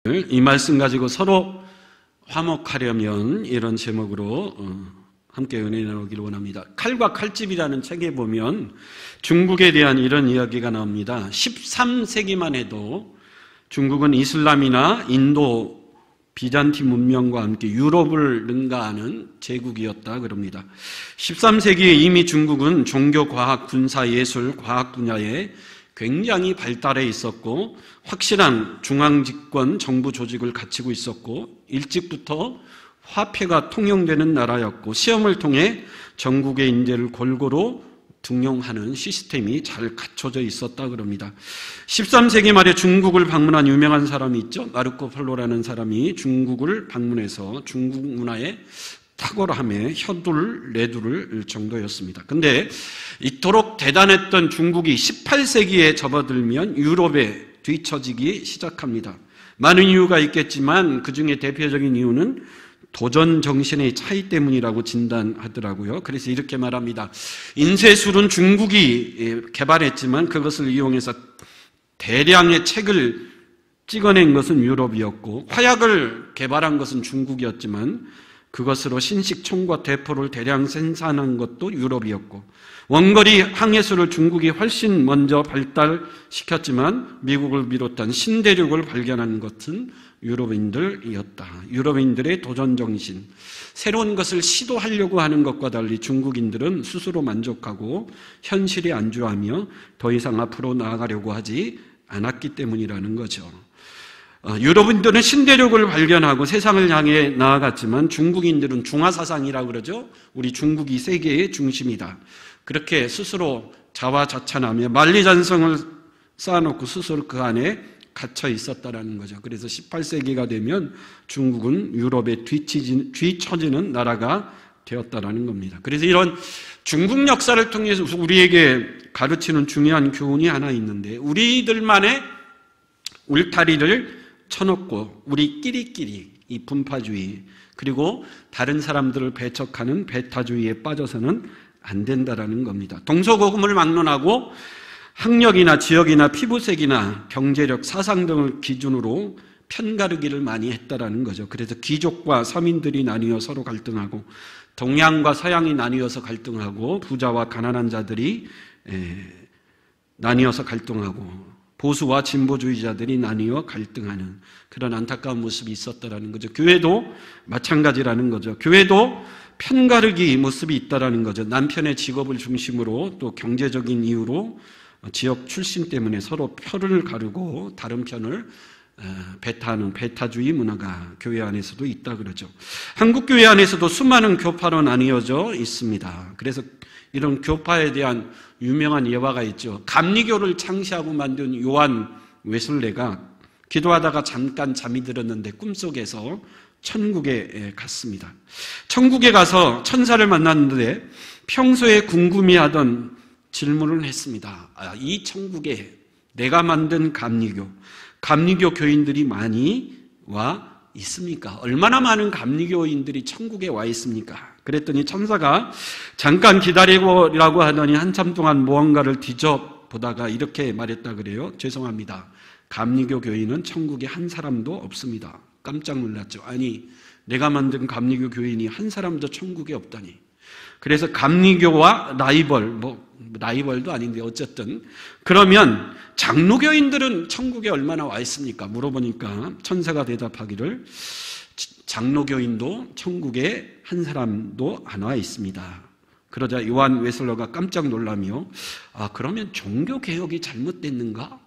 이 말씀 가지고 서로 화목하려면 이런 제목으로 함께 은혜 나누기를 원합니다. 칼과 칼집이라는 책에 보면 중국에 대한 이런 이야기가 나옵니다. 13세기만 해도 중국은 이슬람이나 인도, 비잔틴 문명과 함께 유럽을 능가하는 제국이었다 그럽니다. 13세기에 이미 중국은 종교, 과학, 군사, 예술, 과학 분야에 굉장히 발달해 있었고 확실한 중앙집권 정부 조직을 갖추고 있었고 일찍부터 화폐가 통용되는 나라였고 시험을 통해 전국의 인재를 골고루 등용하는 시스템이 잘 갖춰져 있었다 그럽니다. 13세기 말에 중국을 방문한 유명한 사람이 있죠. 마르코 폴로라는 사람이 중국을 방문해서 중국 문화에 탁월함에 혀둘 내둘 정도였습니다. 근데 이토록 대단했던 중국이 18세기에 접어들면 유럽에 뒤처지기 시작합니다. 많은 이유가 있겠지만 그중에 대표적인 이유는 도전 정신의 차이 때문이라고 진단하더라고요. 그래서 이렇게 말합니다. 인쇄술은 중국이 개발했지만 그것을 이용해서 대량의 책을 찍어낸 것은 유럽이었고 화약을 개발한 것은 중국이었지만 그것으로 신식, 총과 대포를 대량 생산한 것도 유럽이었고 원거리 항해술을 중국이 훨씬 먼저 발달시켰지만 미국을 비롯한 신대륙을 발견한 것은 유럽인들이었다. 유럽인들의 도전정신, 새로운 것을 시도하려고 하는 것과 달리 중국인들은 스스로 만족하고 현실에 안주하며 더 이상 앞으로 나아가려고 하지 않았기 때문이라는 거죠. 유럽인들은 신대륙을 발견하고 세상을 향해 나아갔지만 중국인들은 중화사상이라고 그러죠. 우리 중국이 세계의 중심이다. 그렇게 스스로 자화자찬하며 만리장성을 쌓아놓고 스스로 그 안에 갇혀 있었다라는 거죠. 그래서 18세기가 되면 중국은 유럽에 뒤처지는 나라가 되었다라는 겁니다. 그래서 이런 중국 역사를 통해서 우리에게 가르치는 중요한 교훈이 하나 있는데 우리들만의 울타리를 쳐놓고 우리끼리끼리 이 분파주의 그리고 다른 사람들을 배척하는 배타주의에 빠져서는 안 된다라는 겁니다. 동서고금을 막론하고 학력이나 지역이나 피부색이나 경제력, 사상 등을 기준으로 편가르기를 많이 했다라는 거죠. 그래서 귀족과 서민들이 나뉘어 서로 갈등하고 동양과 서양이 나뉘어서 갈등하고 부자와 가난한 자들이 나뉘어서 갈등하고 보수와 진보주의자들이 나뉘어 갈등하는 그런 안타까운 모습이 있었다라는 거죠. 교회도 마찬가지라는 거죠. 교회도 편가르기 모습이 있다라는 거죠. 남편의 직업을 중심으로 또 경제적인 이유로 지역 출신 때문에 서로 표를 가르고 다른 편을 배타하는 배타주의 문화가 교회 안에서도 있다 그러죠. 한국 교회 안에서도 수많은 교파로 나뉘어져 있습니다. 그래서 이런 교파에 대한 유명한 예화가 있죠. 감리교를 창시하고 만든 요한 웨슬레가 기도하다가 잠깐 잠이 들었는데 꿈속에서 천국에 갔습니다. 천국에 가서 천사를 만났는데 평소에 궁금해하던 질문을 했습니다. 이 천국에 내가 만든 감리교 교인들이 많이 와 있습니까? 얼마나 많은 감리교인들이 천국에 와 있습니까? 그랬더니 천사가 잠깐 기다리라고 하더니 한참 동안 무언가를 뒤져보다가 이렇게 말했다 그래요. 죄송합니다. 감리교 교인은 천국에 한 사람도 없습니다. 깜짝 놀랐죠. 아니 내가 만든 감리교 교인이 한 사람도 천국에 없다니. 그래서 감리교와 라이벌도 아닌데 어쨌든 그러면 장로교인들은 천국에 얼마나 와 있습니까? 물어보니까 천사가 대답하기를 장로교인도 천국에 한 사람도 안 와 있습니다. 그러자 요한 웨슬러가 깜짝 놀라며 그러면 종교개혁이 잘못됐는가?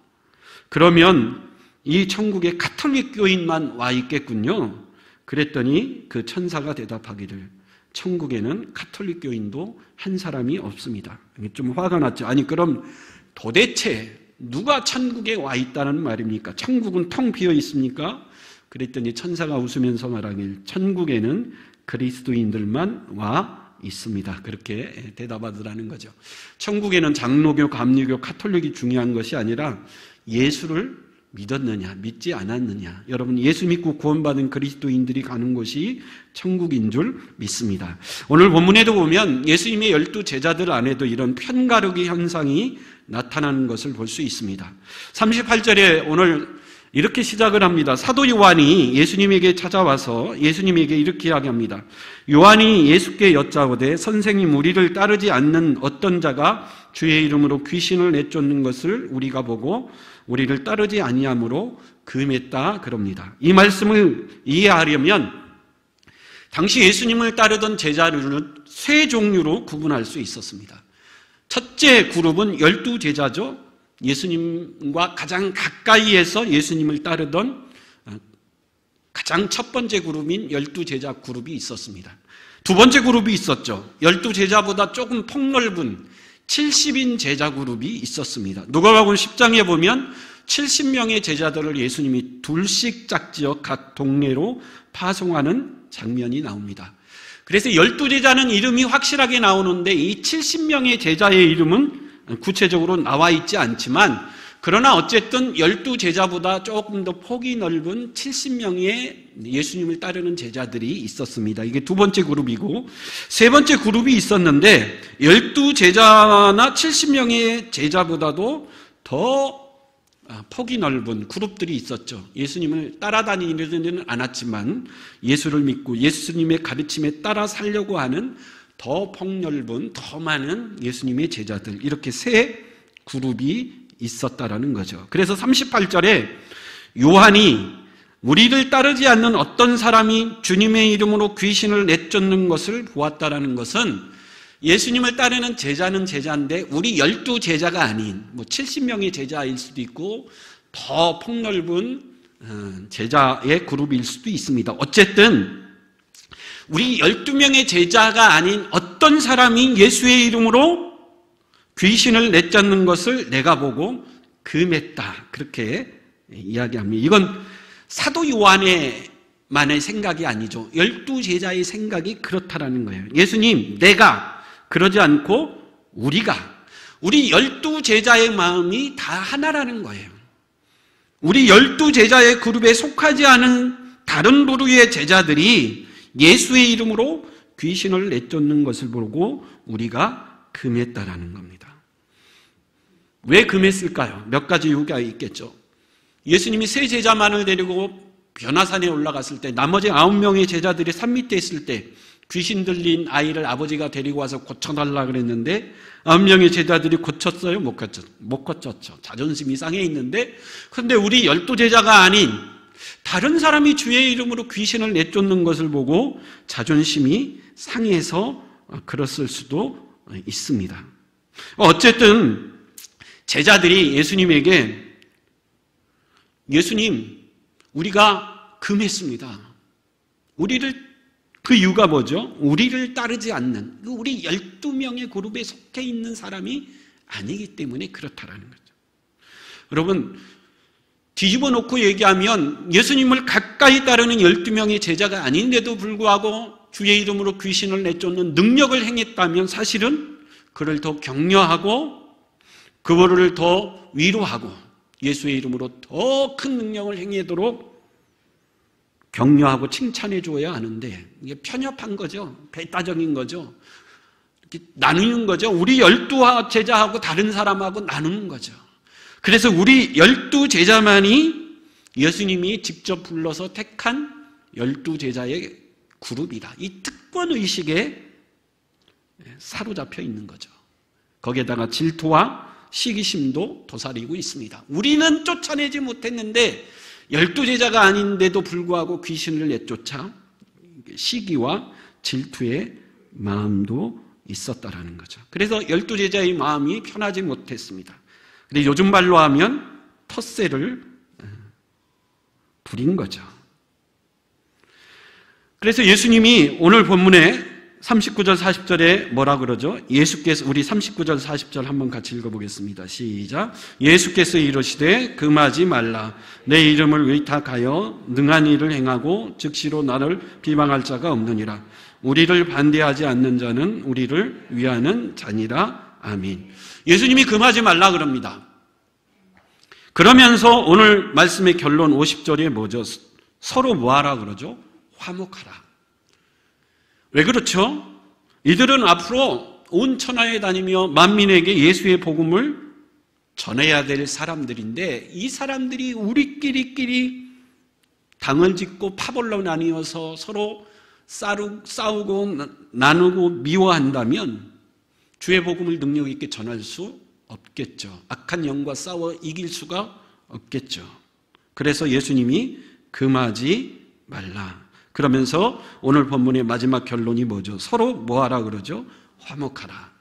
그러면 이 천국에 가톨릭 교인만 와 있겠군요. 그랬더니 그 천사가 대답하기를 천국에는 가톨릭 교인도 한 사람이 없습니다. 좀 화가 났죠. 아니 그럼 도대체 누가 천국에 와 있다는 말입니까? 천국은 텅 비어 있습니까? 그랬더니 천사가 웃으면서 말하길 천국에는 그리스도인들만 와 있습니다. 그렇게 대답하더라는 거죠. 천국에는 장로교, 감리교, 가톨릭이 중요한 것이 아니라 예수를 믿었느냐, 믿지 않았느냐. 여러분 예수 믿고 구원받은 그리스도인들이 가는 곳이 천국인 줄 믿습니다. 오늘 본문에도 보면 예수님의 12제자들 안에도 이런 편가르기 현상이 나타나는 것을 볼 수 있습니다. 38절에 오늘 이렇게 시작을 합니다. 사도 요한이 예수님에게 찾아와서 예수님에게 이렇게 이야기합니다. 요한이 예수께 여짜오되 선생님, 우리를 따르지 않는 어떤 자가 주의 이름으로 귀신을 내쫓는 것을 우리가 보고 우리를 따르지 아니함으로 금했다 그럽니다. 이 말씀을 이해하려면 당시 예수님을 따르던 제자들은 세 종류로 구분할 수 있었습니다. 첫째 그룹은 12제자죠. 예수님과 가장 가까이에서 예수님을 따르던 가장 첫 번째 그룹인 12제자 그룹이 있었습니다. 두 번째 그룹이 있었죠. 12제자보다 조금 폭넓은 70인 제자 그룹이 있었습니다. 누가복음 10장에 보면 70명의 제자들을 예수님이 둘씩 짝지어 각 동네로 파송하는 장면이 나옵니다. 그래서 12제자는 이름이 확실하게 나오는데 이 70명의 제자의 이름은 구체적으로 나와 있지 않지만 그러나 어쨌든 12제자보다 조금 더 폭이 넓은 70명의 예수님을 따르는 제자들이 있었습니다. 이게 두 번째 그룹이고 세 번째 그룹이 있었는데 12제자나 70명의 제자보다도 더 폭이 넓은 그룹들이 있었죠. 예수님을 따라다니지는 않았지만 예수를 믿고 예수님의 가르침에 따라 살려고 하는 더 폭넓은, 더 많은 예수님의 제자들, 이렇게 세 그룹이 있었다라는 거죠. 그래서 38절에 요한이 우리를 따르지 않는 어떤 사람이 주님의 이름으로 귀신을 내쫓는 것을 보았다라는 것은 예수님을 따르는 제자는 제자인데 우리 12제자가 아닌 70명의 제자일 수도 있고 더 폭넓은 제자의 그룹일 수도 있습니다. 어쨌든 우리 12명의 제자가 아닌 어떤 사람이 예수의 이름으로 귀신을 내쫓는 것을 내가 보고 금했다. 그렇게 이야기합니다. 이건 사도 요한의 만의 생각이 아니죠. 12제자의 생각이 그렇다라는 거예요. 예수님, 내가 그러지 않고 우리 12제자의 마음이 다 하나라는 거예요. 우리 12제자의 그룹에 속하지 않은 다른 부류의 제자들이 예수의 이름으로 귀신을 내쫓는 것을 보고 우리가 금했다라는 겁니다. 왜 금했을까요? 몇 가지 이유가 있겠죠. 예수님이 세 제자만을 데리고 변화산에 올라갔을 때 나머지 9명의 제자들이 산 밑에 있을 때 귀신 들린 아이를 아버지가 데리고 와서 고쳐달라 그랬는데 9명의 제자들이 고쳤어요? 못 고쳤죠. 자존심이 상해 있는데 그런데 우리 12제자가 아닌 다른 사람이 주의 이름으로 귀신을 내쫓는 것을 보고 자존심이 상해서 그랬을 수도 있습니다. 어쨌든 제자들이 예수님에게 예수님, 우리가 금했습니다. 그 이유가 뭐죠? 우리를 따르지 않는 우리 12명의 그룹에 속해 있는 사람이 아니기 때문에 그렇다라는 거죠. 여러분, 뒤집어 놓고 얘기하면 예수님을 가까이 따르는 12명의 제자가 아닌데도 불구하고 주의 이름으로 귀신을 내쫓는 능력을 행했다면 사실은 그를 더 격려하고 그거를 더 위로하고 예수의 이름으로 더 큰 능력을 행하도록 격려하고 칭찬해 줘야 하는데 이게 편협한 거죠. 배타적인 거죠. 이렇게 나누는 거죠. 우리 12제자하고 다른 사람하고 나누는 거죠. 그래서 우리 12제자만이 예수님이 직접 불러서 택한 12제자의 그룹이다. 이 특권의식에 사로잡혀 있는 거죠. 거기에다가 질투와 시기심도 도사리고 있습니다. 우리는 쫓아내지 못했는데 12제자가 아닌데도 불구하고 귀신을 내쫓아 시기와 질투의 마음도 있었다라는 거죠. 그래서 12제자의 마음이 편하지 못했습니다. 근데 요즘 말로 하면 텃세를 부린 거죠. 그래서 예수님이 오늘 본문에 39절 40절에 뭐라 그러죠? 예수께서 우리 39절 40절 한번 같이 읽어보겠습니다. 시작. 예수께서 이르시되 금하지 말라. 내 이름을 의탁하여 능한 일을 행하고 즉시로 나를 비방할 자가 없느니라. 우리를 반대하지 않는 자는 우리를 위하는 자니라. 아멘. 예수님이 금하지 말라 그럽니다. 그러면서 오늘 말씀의 결론 50절에 뭐죠? 서로 뭐하라 그러죠? 화목하라. 왜 그렇죠? 이들은 앞으로 온 천하에 다니며 만민에게 예수의 복음을 전해야 될 사람들인데 이 사람들이 우리끼리끼리 당을 짓고 파벌로 나뉘어서 서로 싸우고 나누고 미워한다면 주의 복음을 능력 있게 전할 수 없겠죠. 악한 영과 싸워 이길 수가 없겠죠. 그래서 예수님이 금하지 말라. 그러면서 오늘 본문의 마지막 결론이 뭐죠? 서로 뭐하라 그러죠? 화목하라.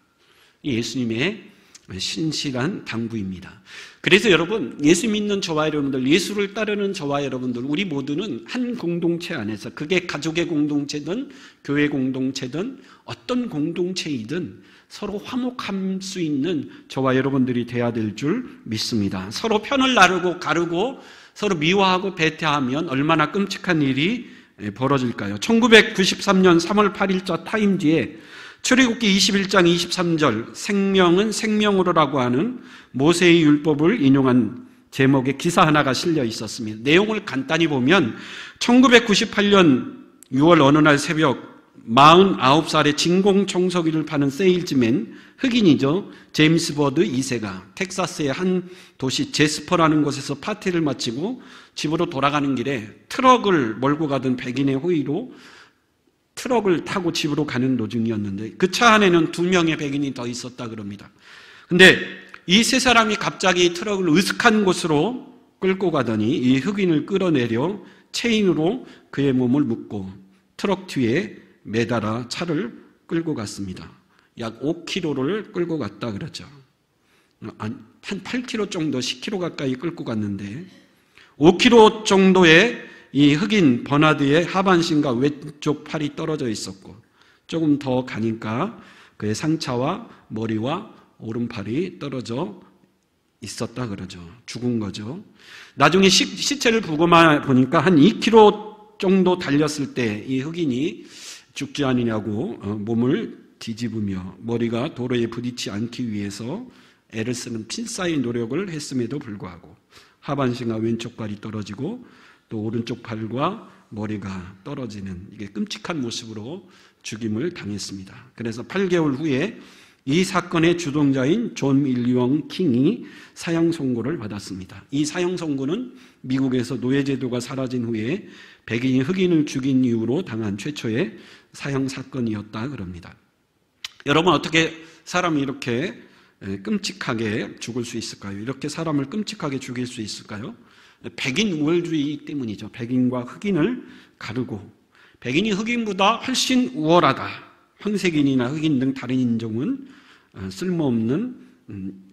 예수님의 신실한 당부입니다. 그래서 여러분, 예수 믿는 저와 여러분들, 예수를 따르는 저와 여러분들, 우리 모두는 한 공동체 안에서, 그게 가족의 공동체든 교회 공동체든 어떤 공동체이든 서로 화목할 수 있는 저와 여러분들이 돼야 될 줄 믿습니다. 서로 편을 나누고 가르고 서로 미워하고 배태하면 얼마나 끔찍한 일이 벌어질까요? 1993년 3월 8일자 타임지에 출애굽기 21장 23절 생명은 생명으로라고 하는 모세의 율법을 인용한 제목의 기사 하나가 실려 있었습니다. 내용을 간단히 보면 1998년 6월 어느 날 새벽 49살의 진공청소기를 파는 세일즈맨, 흑인이죠. 제임스 버드 2세가 텍사스의 한 도시 제스퍼라는 곳에서 파티를 마치고 집으로 돌아가는 길에 트럭을 몰고 가던 백인의 호의로 트럭을 타고 집으로 가는 도중이었는데 그 차 안에는 2명의 백인이 더 있었다 그럽니다. 근데 이 세 사람이 갑자기 트럭을 으슥한 곳으로 끌고 가더니 이 흑인을 끌어내려 체인으로 그의 몸을 묶고 트럭 뒤에 매달아 차를 끌고 갔습니다. 약 5km를 끌고 갔다 그러죠. 한 8km 정도, 10km 가까이 끌고 갔는데 5km 정도의 이 흑인 버나드의 하반신과 왼쪽 팔이 떨어져 있었고 조금 더 가니까 그의 상차와 머리와 오른팔이 떨어져 있었다 그러죠. 죽은 거죠. 나중에 시체를 보고만 보니까 한 2km 정도 달렸을 때 이 흑인이 죽지 않으냐고 몸을 뒤집으며 머리가 도로에 부딪히지 않기 위해서 애를 쓰는 필사의 노력을 했음에도 불구하고 하반신과 왼쪽 발이 떨어지고 또 오른쪽 팔과 머리가 떨어지는 이게 끔찍한 모습으로 죽임을 당했습니다. 그래서 8개월 후에 이 사건의 주동자인 존 밀리엄 킹이 사형 선고를 받았습니다. 이 사형 선고는 미국에서 노예제도가 사라진 후에 백인이 흑인을 죽인 이유로 당한 최초의 사형 사건이었다 그럽니다. 여러분, 어떻게 사람이 이렇게 끔찍하게 죽을 수 있을까요? 이렇게 사람을 끔찍하게 죽일 수 있을까요? 백인 우월주의 때문이죠. 백인과 흑인을 가르고 백인이 흑인보다 훨씬 우월하다. 황색인이나 흑인 등 다른 인종은 쓸모없는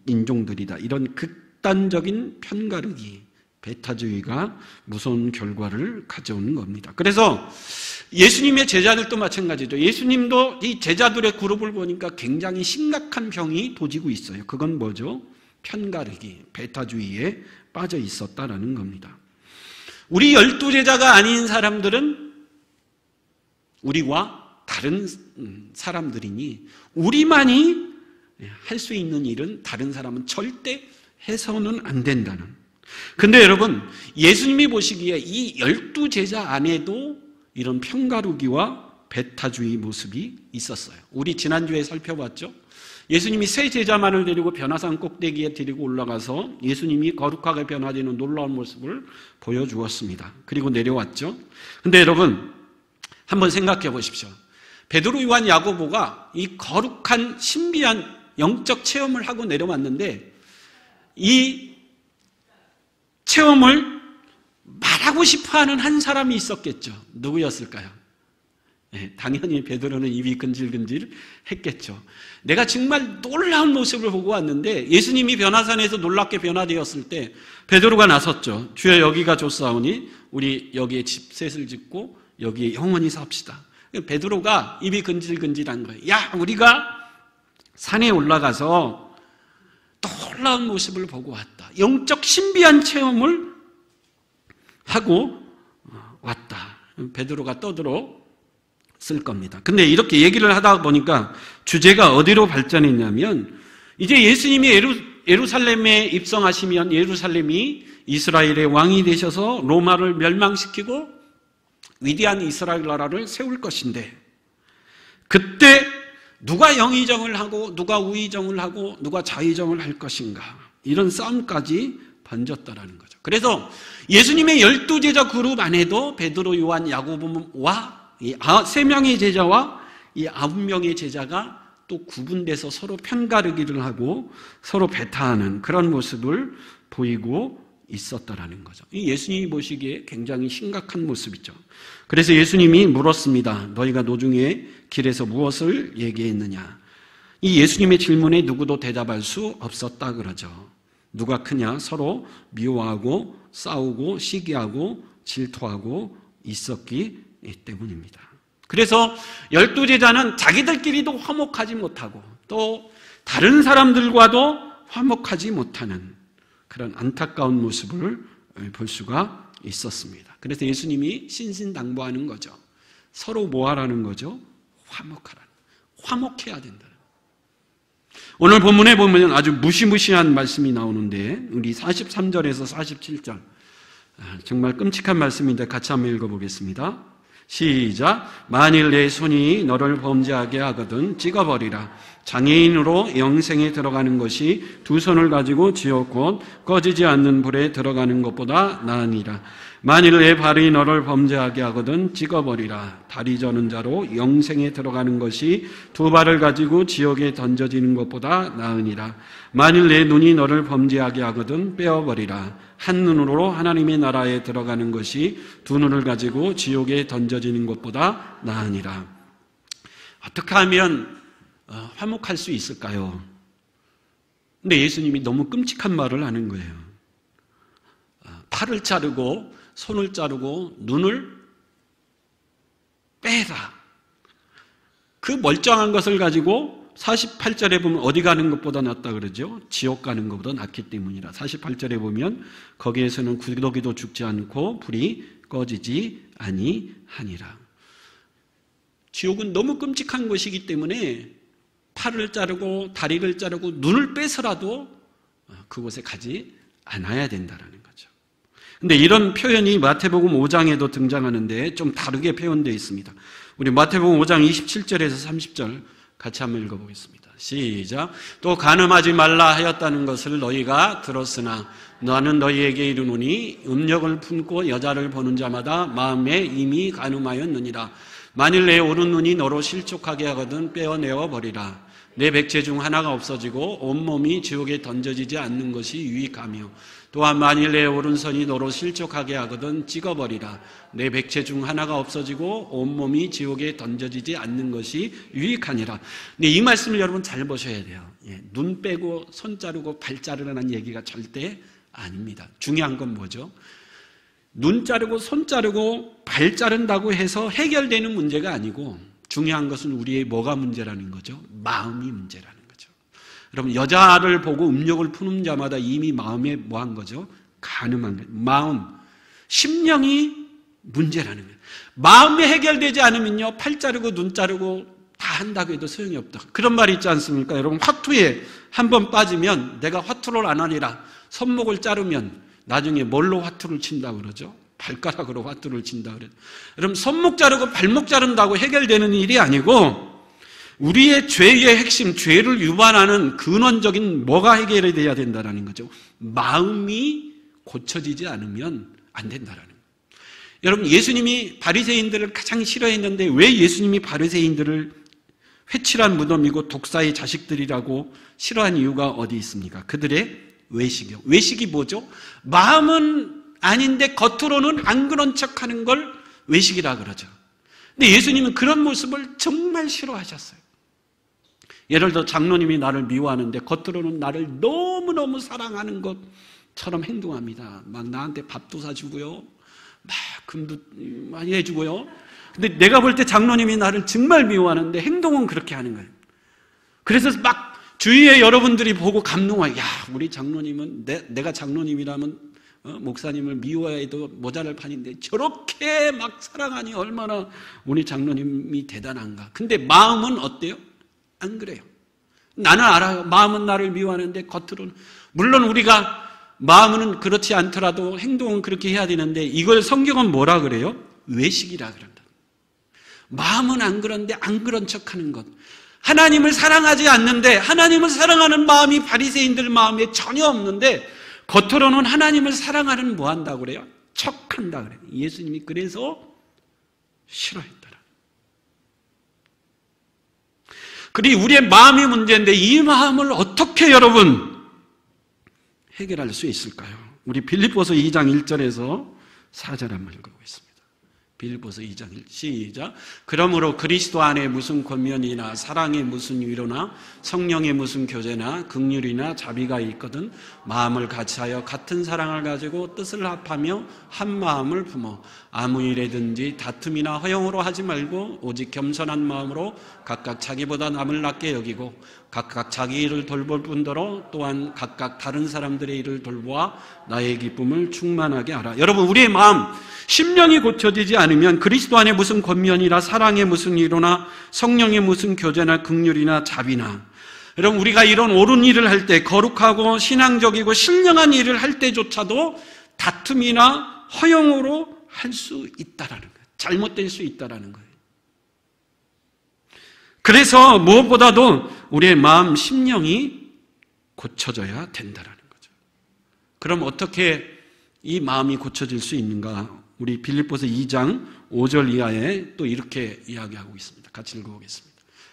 인종들이다. 이런 극단적인 편가르기, 배타주의가 무서운 결과를 가져오는 겁니다. 그래서 예수님의 제자들도 마찬가지죠. 예수님도 이 제자들의 그룹을 보니까 굉장히 심각한 병이 도지고 있어요. 그건 뭐죠? 편가르기, 배타주의에 빠져 있었다라는 겁니다. 우리 12제자가 아닌 사람들은 우리와 다른 사람들이니 우리만이 할 수 있는 일은 다른 사람은 절대 해서는 안 된다는. 근데 여러분, 예수님이 보시기에 이 12제자 안에도 이런 편가르기와 배타주의 모습이 있었어요. 우리 지난주에 살펴봤죠? 예수님이 세 제자만을 데리고 변화산 꼭대기에 데리고 올라가서 예수님이 거룩하게 변화되는 놀라운 모습을 보여주었습니다. 그리고 내려왔죠. 근데 여러분, 한번 생각해 보십시오. 베드로, 요한, 야고보가 이 거룩한 신비한 영적 체험을 하고 내려왔는데 이 체험을 말하고 싶어하는 한 사람이 있었겠죠. 누구였을까요? 네, 당연히 베드로는 입이 근질근질 했겠죠. 내가 정말 놀라운 모습을 보고 왔는데 예수님이 변화산에서 놀랍게 변화되었을 때 베드로가 나섰죠. 주여, 여기가 좋사오니 우리 여기에 집 셋을 짓고 여기에 영원히 삽시다. 베드로가 입이 근질근질한 거예요. 야, 우리가 산에 올라가서 놀라운 모습을 보고 왔다. 영적 신비한 체험을 하고 왔다. 베드로가 떠들어 쓸 겁니다. 근데 이렇게 얘기를 하다 보니까 주제가 어디로 발전했냐면 이제 예수님이 예루살렘에 입성하시면 예루살렘이 이스라엘의 왕이 되셔서 로마를 멸망시키고 위대한 이스라엘 나라를 세울 것인데 그때 누가 영의정을 하고 누가 우의정을 하고 누가 자의정을 할 것인가. 이런 싸움까지 번졌다라는 거죠. 그래서 예수님의 12제자 그룹 안에도 베드로, 요한, 야고보와 이 3명의 제자와 이 9명의 제자가 또 구분돼서 서로 편가르기를 하고 서로 배타하는 그런 모습을 보이고 있었다라는 거죠. 이 예수님이 보시기에 굉장히 심각한 모습이죠. 그래서 예수님이 물었습니다. 너희가 노중에 길에서 무엇을 얘기했느냐? 이 예수님의 질문에 누구도 대답할 수 없었다 그러죠. 누가 크냐? 서로 미워하고 싸우고 시기하고 질투하고 있었기 때문입니다. 그래서 12제자는 자기들끼리도 화목하지 못하고 또 다른 사람들과도 화목하지 못하는 그런 안타까운 모습을 볼 수가 있었습니다. 그래서 예수님이 신신당부하는 거죠. 서로 뭐 하라는 거죠? 화목하라. 화목해야 된다. 오늘 본문에 보면 아주 무시무시한 말씀이 나오는데 우리 43절에서 47절 정말 끔찍한 말씀인데 같이 한번 읽어보겠습니다. 시작. 만일 내 손이 너를 범죄하게 하거든 찍어버리라. 장애인으로 영생에 들어가는 것이 2 손을 가지고 지옥 곧 꺼지지 않는 불에 들어가는 것보다 나으니라. 만일 내 발이 너를 범죄하게 하거든 찍어버리라. 다리 저는 자로 영생에 들어가는 것이 2 발을 가지고 지옥에 던져지는 것보다 나으니라. 만일 내 눈이 너를 범죄하게 하거든 빼어버리라. 한 눈으로 하나님의 나라에 들어가는 것이 2 눈을 가지고 지옥에 던져지는 것보다 나으니라. 어떻게 하면 화목할 수 있을까요? 근데 예수님이 너무 끔찍한 말을 하는 거예요. 팔을 자르고 손을 자르고 눈을 빼라. 그 멀쩡한 것을 가지고 48절에 보면 어디 가는 것보다 낫다 그러죠. 지옥 가는 것보다 낫기 때문이라. 48절에 보면 거기에서는 구더기도 죽지 않고 불이 꺼지지 아니하니라. 지옥은 너무 끔찍한 것이기 때문에 팔을 자르고 다리를 자르고 눈을 빼서라도 그곳에 가지 않아야 된다라는 거죠. 근데 이런 표현이 마태복음 5장에도 등장하는데 좀 다르게 표현되어 있습니다. 우리 마태복음 5장 27절에서 30절 같이 한번 읽어보겠습니다. 시작. 또 간음하지 말라 하였다는 것을 너희가 들었으나 나는 너희에게 이르노니 음력을 품고 여자를 보는 자마다 마음에 이미 간음하였느니라. 만일 내 오른눈이 너로 실족하게 하거든 빼어내어 버리라. 내 백체 중 하나가 없어지고 온몸이 지옥에 던져지지 않는 것이 유익하며 또한 만일 내 오른손이 너로 실족하게 하거든 찍어버리라. 내 백체 중 하나가 없어지고 온몸이 지옥에 던져지지 않는 것이 유익하니라. 근데 이 말씀을 여러분 잘 보셔야 돼요. 눈 빼고 손 자르고 발 자르라는 얘기가 절대 아닙니다. 중요한 건 뭐죠? 눈 자르고 손 자르고 발 자른다고 해서 해결되는 문제가 아니고 중요한 것은 우리의 뭐가 문제라는 거죠? 마음이 문제라는 거죠. 여러분 여자를 보고 음욕을 푸는 자마다 이미 마음에 뭐한 거죠? 간음한 거죠. 마음, 심령이 문제라는 거예요. 마음이 해결되지 않으면요 팔 자르고 눈 자르고 다 한다고 해도 소용이 없다. 그런 말이 있지 않습니까? 여러분 화투에 한번 빠지면 내가 화투를 안 하니라 손목을 자르면 나중에 뭘로 화투를 친다고 그러죠? 발가락으로 화투를 친다고 그래요. 여러분 손목 자르고 발목 자른다고 해결되는 일이 아니고 우리의 죄의 핵심, 죄를 유발하는 근원적인 뭐가 해결이 돼야 된다는 거죠. 마음이 고쳐지지 않으면 안 된다는 거예요. 여러분 예수님이 바리새인들을 가장 싫어했는데 왜 예수님이 바리새인들을 회칠한 무덤이고 독사의 자식들이라고 싫어한 이유가 어디 있습니까? 그들의 외식이요. 외식이 뭐죠? 마음은 아닌데 겉으로는 안 그런 척하는 걸 외식이라 그러죠. 근데 예수님은 그런 모습을 정말 싫어하셨어요. 예를 들어 장로님이 나를 미워하는데 겉으로는 나를 너무너무 사랑하는 것처럼 행동합니다. 막 나한테 밥도 사주고요. 막 금도 많이 해주고요. 근데 내가 볼 때 장로님이 나를 정말 미워하는데 행동은 그렇게 하는 거예요. 그래서 막 주위에 여러분들이 보고 감동해요. 야, 우리 장로님은 내가 장로님이라면 목사님을 미워해도 모자랄 판인데 저렇게 막 사랑하니 얼마나 우리 장로님이 대단한가. 근데 마음은 어때요? 안 그래요. 나는 알아요. 마음은 나를 미워하는데 겉으로는 물론 우리가 마음은 그렇지 않더라도 행동은 그렇게 해야 되는데 이걸 성경은 뭐라 그래요? 외식이라 그런다. 마음은 안 그런데 안 그런 척하는 것. 하나님을 사랑하지 않는데, 하나님을 사랑하는 마음이 바리새인들 마음에 전혀 없는데 겉으로는 하나님을 사랑하는 뭐 한다고 그래요? 척한다 그래요. 예수님이 그래서 싫어했더라. 그리고 우리의 마음이 문제인데 이 마음을 어떻게 여러분 해결할 수 있을까요? 우리 빌립보서 2장 1절에서 4절 한번 읽어보겠습니다. 빌립보서 2장 1, 시작. 그러므로 그리스도 안에 무슨 권면이나 사랑의 무슨 위로나 성령의 무슨 교제나 긍휼이나 자비가 있거든 마음을 같이하여 같은 사랑을 가지고 뜻을 합하며 한 마음을 품어 아무 일에든지 다툼이나 허영으로 하지 말고 오직 겸손한 마음으로 각각 자기보다 남을 낮게 여기고 각각 자기 일을 돌볼 뿐더러 또한 각각 다른 사람들의 일을 돌보아 나의 기쁨을 충만하게 하라. 여러분, 우리의 마음, 심령이 고쳐지지 않으면 그리스도 안에 무슨 권면이나 사랑의 무슨 위로나 성령의 무슨 교제나 긍휼이나 자비나, 여러분, 우리가 이런 옳은 일을 할 때, 거룩하고 신앙적이고 신령한 일을 할 때조차도 다툼이나 허영으로 할 수 있다라는 거예요. 잘못될 수 있다라는 거예요. 그래서 무엇보다도 우리의 마음, 심령이 고쳐져야 된다라는 거죠. 그럼 어떻게 이 마음이 고쳐질 수 있는가? 우리 빌립보서 2장 5절 이하에 또 이렇게 이야기하고 있습니다. 같이 읽어보겠습니다.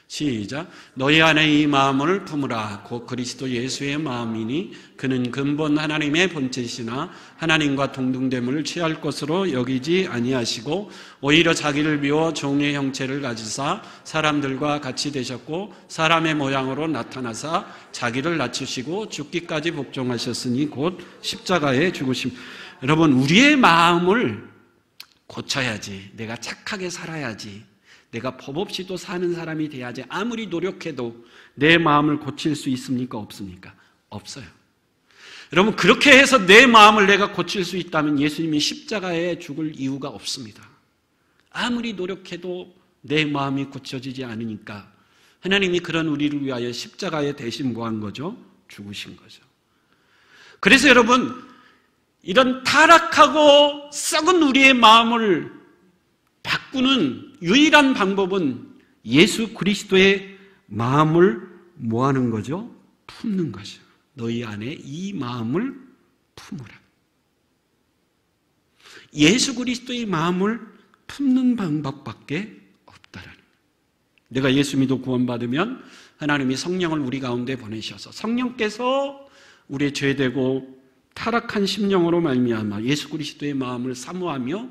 시작. 너희 안에 이 마음을 품으라. 곧 그리스도 예수의 마음이니 그는 근본 하나님의 본체시나 하나님과 동등됨을 취할 것으로 여기지 아니하시고 오히려 자기를 비워 종의 형체를 가지사 사람들과 같이 되셨고 사람의 모양으로 나타나사 자기를 낮추시고 죽기까지 복종하셨으니 곧 십자가에 죽으심. 여러분, 우리의 마음을 고쳐야지. 내가 착하게 살아야지. 내가 법 없이도 사는 사람이 돼야지. 아무리 노력해도 내 마음을 고칠 수 있습니까? 없습니까? 없어요. 여러분, 그렇게 해서 내 마음을 내가 고칠 수 있다면 예수님이 십자가에 죽을 이유가 없습니다. 아무리 노력해도 내 마음이 고쳐지지 않으니까 하나님이 그런 우리를 위하여 십자가에 대신 뭐 한 거죠? 죽으신 거죠. 그래서 여러분, 이런 타락하고 썩은 우리의 마음을 바꾸는 유일한 방법은 예수 그리스도의 마음을 뭐 하는 거죠? 품는 거죠. 너희 안에 이 마음을 품으라. 예수 그리스도의 마음을 품는 방법밖에 없다라는 거예요. 내가 예수 믿어 구원받으면 하나님이 성령을 우리 가운데 보내셔서 성령께서 우리의 죄되고 타락한 심령으로 말미암아 예수 그리스도의 마음을 사모하며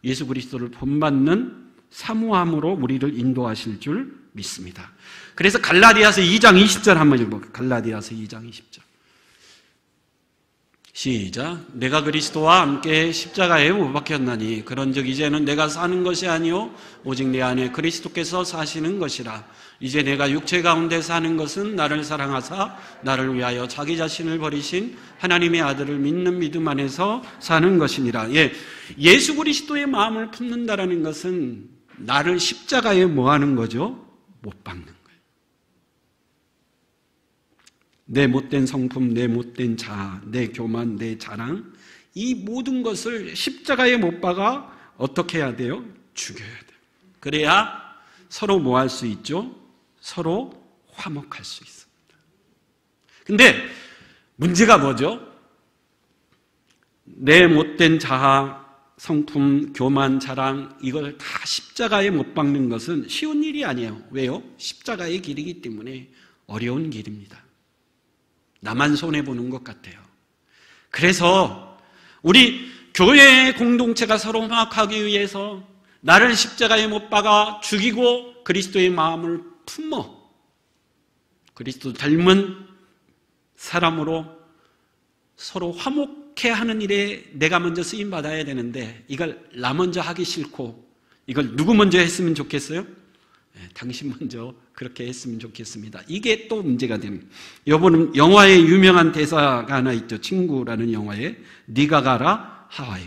예수 그리스도를 본받는 사모함으로 우리를 인도하실 줄 믿습니다. 그래서 갈라디아서 2장 20절 한번 읽어볼게요. 갈라디아서 2장 20절. 시작. 내가 그리스도와 함께 십자가에 못 박혔나니 그런즉 이제는 내가 사는 것이 아니요 오직 내 안에 그리스도께서 사시는 것이라. 이제 내가 육체 가운데 사는 것은 나를 사랑하사 나를 위하여 자기 자신을 버리신 하나님의 아들을 믿는 믿음 안에서 사는 것이니라. 예수 그리스도의 마음을 품는다라는 것은 나를 십자가에 뭐 하는 거죠? 못 박는 거예요. 내 못된 성품, 내 못된 자아, 내 교만, 내 자랑, 이 모든 것을 십자가에 못 박아 어떻게 해야 돼요? 죽여야 돼요. 그래야 서로 뭐 할 수 있죠? 서로 화목할 수 있습니다. 근데 문제가 뭐죠? 내 못된 자아, 성품, 교만, 자랑, 이걸 다 십자가에 못 박는 것은 쉬운 일이 아니에요. 왜요? 십자가의 길이기 때문에 어려운 길입니다. 나만 손해보는 것 같아요. 그래서 우리 교회의 공동체가 서로 화목하기 위해서 나를 십자가에 못 박아 죽이고 그리스도의 마음을 품어 그리스도 닮은 사람으로 서로 화목해 하는 일에 내가 먼저 쓰임 받아야 되는데 이걸 나 먼저 하기 싫고 이걸 누구 먼저 했으면 좋겠어요? 당신 먼저 그렇게 했으면 좋겠습니다. 이게 또 문제가 되는. 여러분, 영화에 유명한 대사가 하나 있죠. 친구라는 영화에 네가 가라 하와이.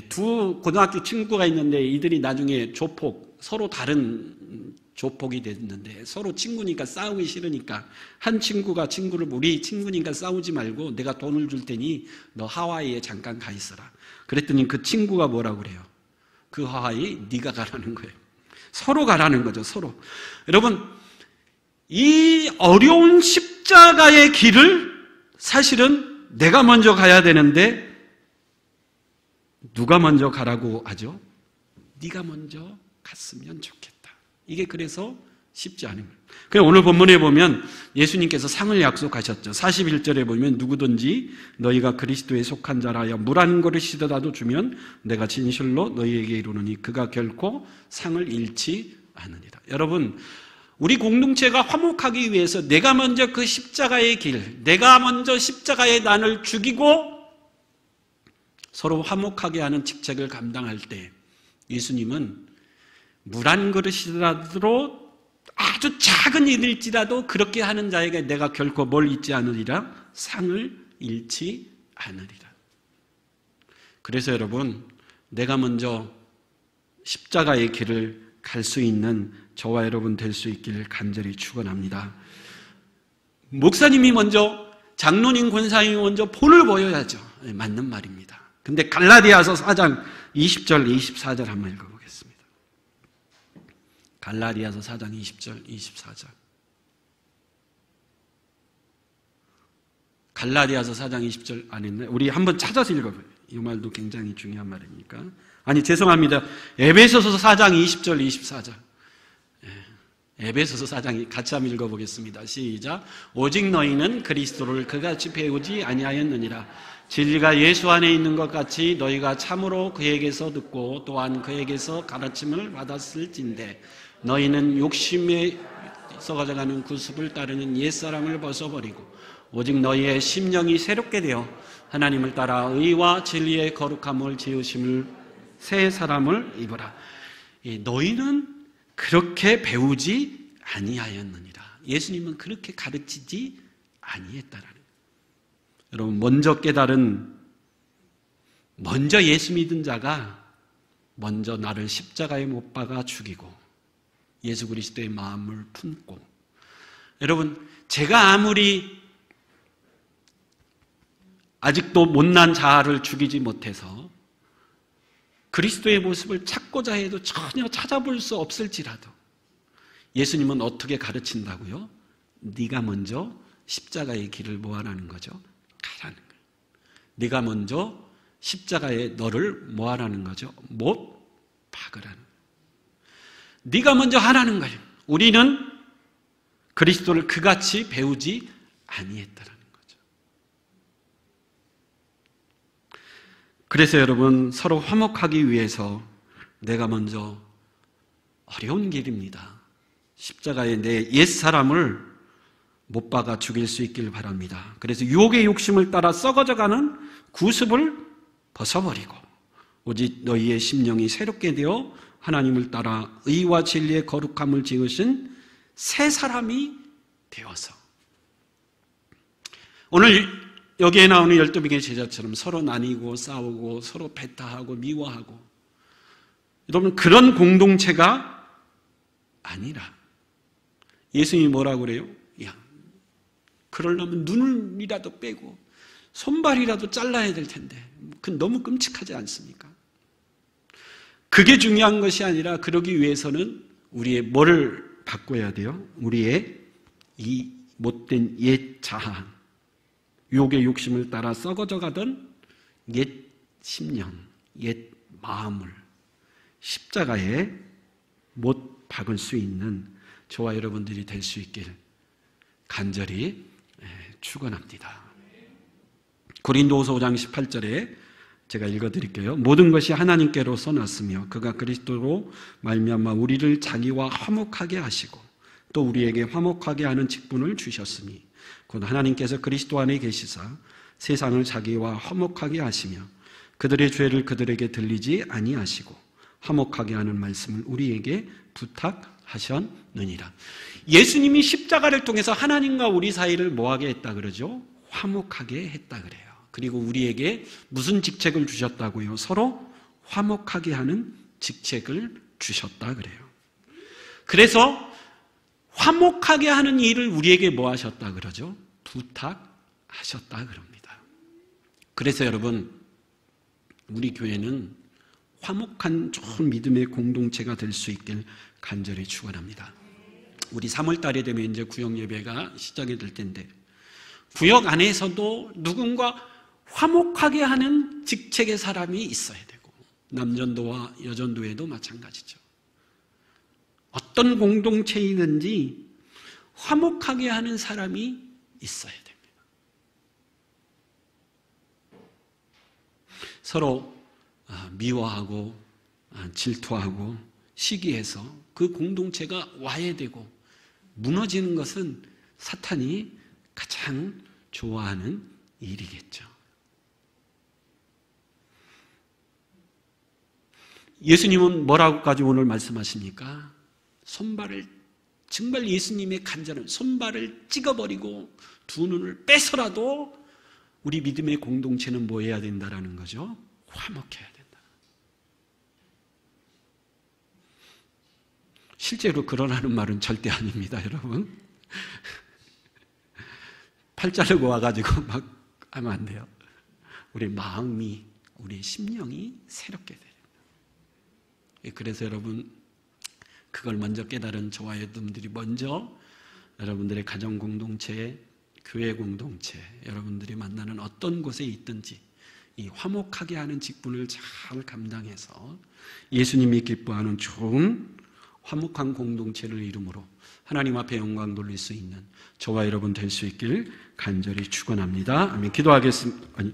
두 고등학교 친구가 있는데 이들이 나중에 조폭, 서로 다른 조폭이 됐는데 서로 친구니까 싸우기 싫으니까 한 친구가 친구를 우리 친구니까 싸우지 말고 내가 돈을 줄 테니 너 하와이에 잠깐 가 있어라. 그랬더니 그 친구가 뭐라고 그래요? 그 하와이 네가 가라는 거예요. 서로 가라는 거죠. 서로. 여러분, 이 어려운 십자가의 길을 사실은 내가 먼저 가야 되는데 누가 먼저 가라고 하죠? 네가 먼저 갔으면 좋겠다. 이게 그래서 쉽지 않은 거예요. 그래서 오늘 본문에 보면 예수님께서 상을 약속하셨죠. 41절에 보면 누구든지 너희가 그리스도에 속한 자라여 물 한 그릇이라도 주면 내가 진실로 너희에게 이르노니 그가 결코 상을 잃지 않으리라. 여러분, 우리 공동체가 화목하기 위해서 내가 먼저 그 십자가의 길, 내가 먼저 십자가의 난을 죽이고 서로 화목하게 하는 직책을 감당할 때 예수님은 물 한 그릇이라도 아주 작은 일일지라도 그렇게 하는 자에게 내가 결코 뭘 잊지 않으리라? 상을 잃지 않으리라. 그래서 여러분, 내가 먼저 십자가의 길을 갈 수 있는 저와 여러분 될 수 있기를 간절히 축원합니다. 목사님이 먼저, 장로님, 권사님이 먼저 본을 보여야죠. 맞는 말입니다. 근데 갈라디아서 4장 20절, 24절 한번 읽어보겠습니다. 갈라디아서 4장 20절, 24절. 갈라디아서 4장 20절 안 했나요? 우리 한번 찾아서 읽어봐요. 이 말도 굉장히 중요한 말이니까. 아니, 죄송합니다. 에베소서 4장 20절, 24절. 에베소서 4장 같이 한번 읽어보겠습니다. 시작. 오직 너희는 그리스도를 그같이 배우지 아니하였느니라. 진리가 예수 안에 있는 것 같이 너희가 참으로 그에게서 듣고 또한 그에게서 가르침을 받았을진데 너희는 욕심에 썩어져가는 구습을 따르는 옛사람을 벗어버리고 오직 너희의 심령이 새롭게 되어 하나님을 따라 의와 진리의 거룩함을 지으심을 새 사람을 입으라. 너희는 그렇게 배우지 아니하였느니라. 예수님은 그렇게 가르치지 아니했다라는 거예요. 여러분, 먼저 예수 믿은 자가 먼저 나를 십자가에 못 박아 죽이고 예수 그리스도의 마음을 품고, 여러분, 제가 아무리 아직도 못난 자아를 죽이지 못해서 그리스도의 모습을 찾고자 해도 전혀 찾아볼 수 없을지라도 예수님은 어떻게 가르친다고요? 네가 먼저 십자가의 길을 뭐 하라는 거죠? 가라는 거예요. 네가 먼저 십자가에 너를 뭐 하라는 거죠? 못 박으라는 거예요. 네가 먼저 하라는 거예요. 우리는 그리스도를 그같이 배우지 아니했다라는 거죠. 그래서 여러분, 서로 화목하기 위해서 내가 먼저 어려운 길입니다. 십자가에 내 옛사람을 못 박아 죽일 수 있길 바랍니다. 그래서 유혹의 욕심을 따라 썩어져가는 구습을 벗어버리고 오직 너희의 심령이 새롭게 되어 하나님을 따라 의와 진리의 거룩함을 지으신 새 사람이 되어서, 오늘 여기에 나오는 12명의 제자처럼 서로 나뉘고 싸우고 서로 배타하고 미워하고, 여러분, 그런 공동체가 아니라 예수님이 뭐라고 그래요? 야, 그러려면 눈이라도 빼고 손발이라도 잘라야 될 텐데 그건 너무 끔찍하지 않습니까? 그게 중요한 것이 아니라 그러기 위해서는 우리의 뭐를 바꿔야 돼요? 우리의 이 못된 옛 자아, 유혹의 욕심을 따라 썩어져 가던 옛 심령, 옛 마음을 십자가에 못 박을 수 있는 저와 여러분들이 될 수 있길 간절히 축원합니다. 고린도후서 5장 18절에 제가 읽어드릴게요. 모든 것이 하나님께로서 났으며 그가 그리스도로 말미암아 우리를 자기와 화목하게 하시고 또 우리에게 화목하게 하는 직분을 주셨으니 곧 하나님께서 그리스도 안에 계시사 세상을 자기와 화목하게 하시며 그들의 죄를 그들에게 들리지 아니하시고 화목하게 하는 말씀을 우리에게 부탁하셨느니라. 예수님이 십자가를 통해서 하나님과 우리 사이를 뭐하게 했다 그러죠? 화목하게 했다 그래요. 그리고 우리에게 무슨 직책을 주셨다고요? 서로 화목하게 하는 직책을 주셨다 그래요. 그래서 화목하게 하는 일을 우리에게 뭐 하셨다 그러죠? 부탁하셨다 그럽니다. 그래서 여러분, 우리 교회는 화목한 좋은 믿음의 공동체가 될 수 있길 간절히 축원합니다. 우리 3월 달에 되면 이제 구역 예배가 시작이 될 텐데, 구역 안에서도 누군가 화목하게 하는 직책의 사람이 있어야 되고, 남전도와 여전도에도 마찬가지죠. 어떤 공동체이든지 화목하게 하는 사람이 있어야 됩니다. 서로 미워하고 질투하고 시기해서 그 공동체가 와해되고 무너지는 것은 사탄이 가장 좋아하는 일이겠죠. 예수님은 뭐라고까지 오늘 말씀하십니까? 손발을, 정말 예수님의 간절한 손발을 찍어버리고 두 눈을 빼서라도 우리 믿음의 공동체는 뭐 해야 된다라는 거죠? 화목해야 된다. 실제로 그러라는 말은 절대 아닙니다, 여러분. 팔 자르고 와가지고 막 하면 안 돼요. 우리 마음이, 우리 심령이 새롭게 돼요. 그래서 여러분, 그걸 먼저 깨달은 저와 여러분들이 먼저 여러분들의 가정 공동체, 교회 공동체, 여러분들이 만나는 어떤 곳에 있든지 이 화목하게 하는 직분을 잘 감당해서 예수님이 기뻐하는 좋은 화목한 공동체를 이루므로 하나님 앞에 영광 돌릴 수 있는 저와 여러분 될 수 있길 간절히 축원합니다. 아멘. 기도하겠습니다.